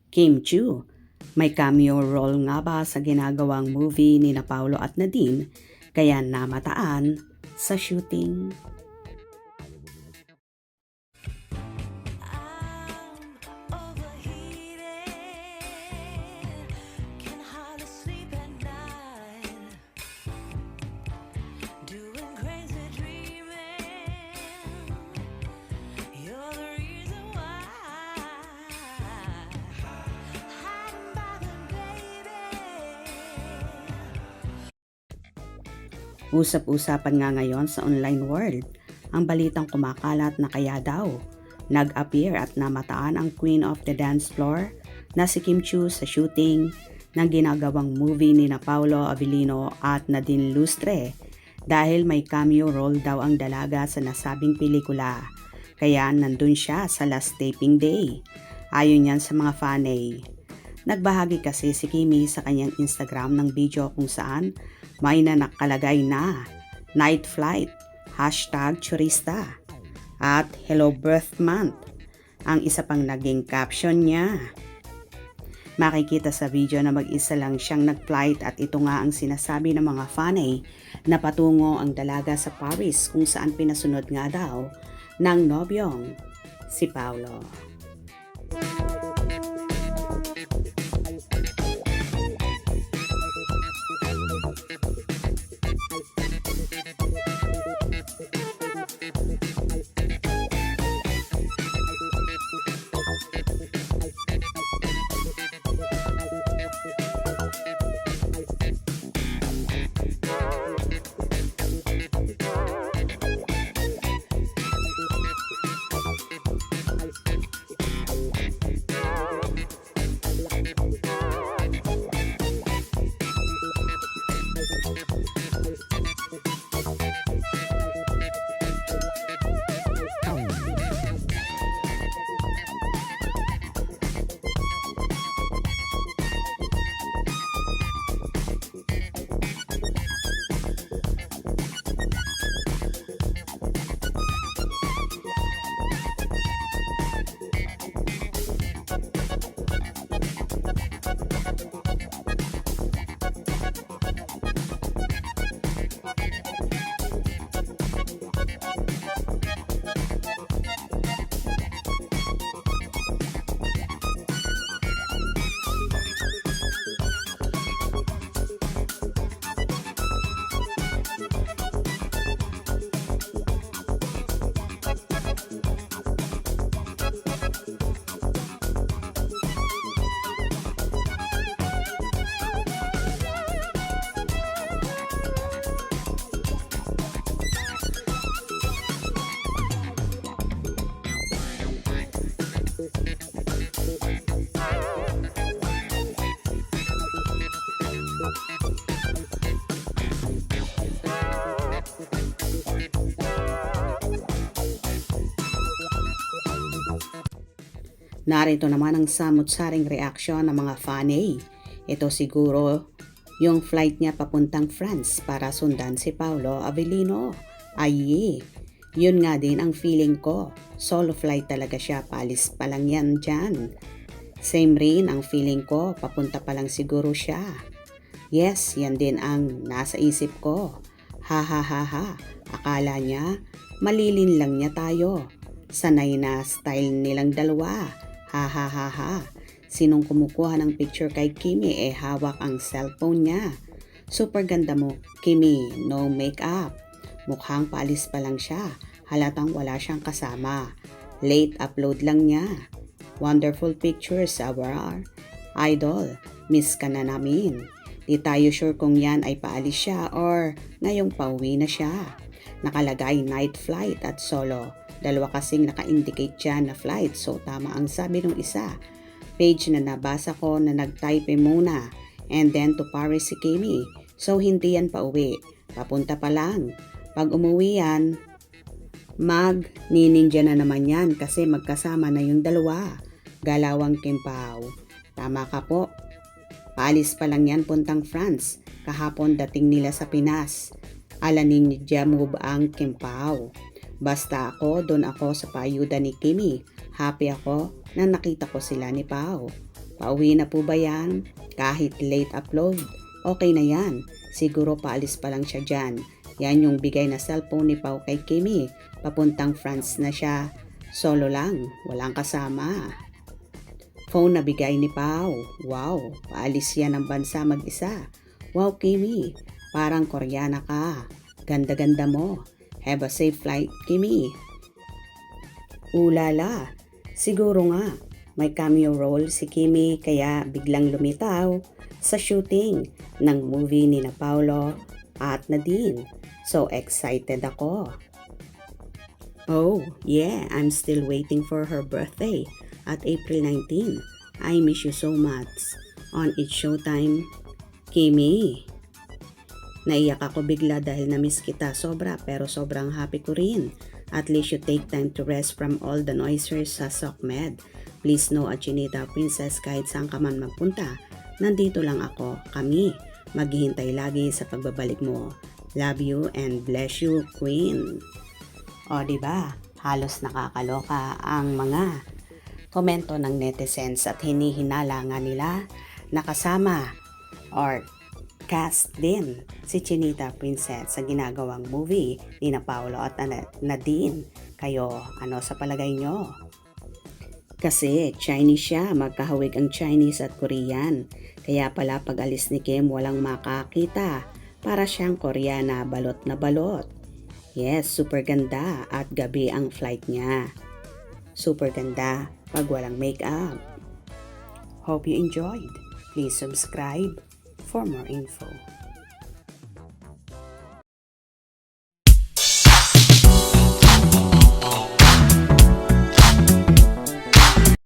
Kim Chiu, may cameo role nga ba sa ginagawang movie ni na Paolo at Nadine kaya namataan sa shooting? Usap-usapan nga ngayon sa online world ang balitang kumakalat na kaya daw nag-appear at namataan ang Queen of the Dance Floor na si Kim Chiu sa shooting ng ginagawang movie ni na Paolo Avellino at Nadine Lustre dahil may cameo role daw ang dalaga sa nasabing pelikula. Kaya nandun siya sa last taping day. Ayon yan sa mga fanay. Nagbahagi kasi si Kimi sa kanyang Instagram ng video kung saan may nakalagay na night flight, #turista at hello birth month ang isa pang naging caption niya. Makikita sa video na mag-isa lang siyang nag-flight at ito nga ang sinasabi ng mga fanay na patungo ang dalaga sa Paris kung saan pinasunod nga daw ng nobyong si Paolo. Narito naman ang samut-saring reaksyon ng mga fanay. Ito siguro yung flight niya papuntang France para sundan si Paolo Avellino. Ay, yun nga din ang feeling ko. Solo flight talaga siya, palis pa lang yan dyan. Same rin ang feeling ko, papunta pa lang siguro siya. Yes, yan din ang nasa isip ko. Ha ha ha ha, akala niya malilin lang niya tayo. Sanay na style nilang dalawa. Ha ha ha ha. Sinong kumukuha ng picture kay Kimi hawak ang cellphone niya. Super ganda mo, Kimi, no makeup. Mukhang paalis pa lang siya. Halatang wala siyang kasama. Late upload lang niya. Wonderful pictures, our idol. Miss ka na namin. Di tayo sure kung yan ay paalis siya or ngayong pauwi na siya. Nakalagay night flight at solo. Dalawa kasing naka-indicate dyan na flight, so tama ang sabi ng isa. Page na nabasa ko na nag-type muna and then to Paris si Kimi. So hindi yan pauwi, papunta pa lang. Pag umuwi yan, mag-niningya na naman yan kasi magkasama na yung dalawa. Galawang Kimpao. Tama ka po. Paalis pa lang yan puntang France. Kahapon dating nila sa Pinas. Alanin niya move ang Kimpao. Basta doon ako sa paayuda ni Kimi. Happy ako na nakita ko sila ni Pao. Pauwi na po ba yan? Kahit late upload, okay na yan. Siguro paalis pa lang siya dyan. Yan yung bigay na cellphone ni Pao kay Kimi. Papuntang France na siya. Solo lang, walang kasama. Phone na bigay ni Pao. Wow, paalis yan ng bansa mag-isa. Wow, Kimi, parang Koreana ka. Ganda-ganda mo. Have a safe flight, Kimi. Ulala, siguro nga, may cameo role si Kimi kaya biglang lumitaw sa shooting ng movie ni na Paolo at Nadine. So excited ako. Oh, yeah, I'm still waiting for her birthday at April 19. I miss you so much. On It's Showtime, Kimi. Naiyak ako bigla dahil na-miss kita sobra pero sobrang happy ko rin. At least you take time to rest from all the noises sa SOCMED. Please know at Chinita Princess kahit saan ka man magpunta, nandito lang ako, kami. Maghihintay lagi sa pagbabalik mo. Love you and bless you, Queen. O diba, halos nakakaloka ang mga komento ng netizens at hinihinala nga nila nakasama or cast din si Chinita Princess sa ginagawang movie ni na Paolo at Nadine. Kayo, ano sa palagay nyo? Kasi Chinese siya, magkahawig ang Chinese at Korean. Kaya pala pag alis ni Kim walang makakita. Para siyang Koreana, balot na balot. Yes, super ganda at gabi ang flight niya. Super ganda pag walang makeup. Hope you enjoyed. Please subscribe for more info.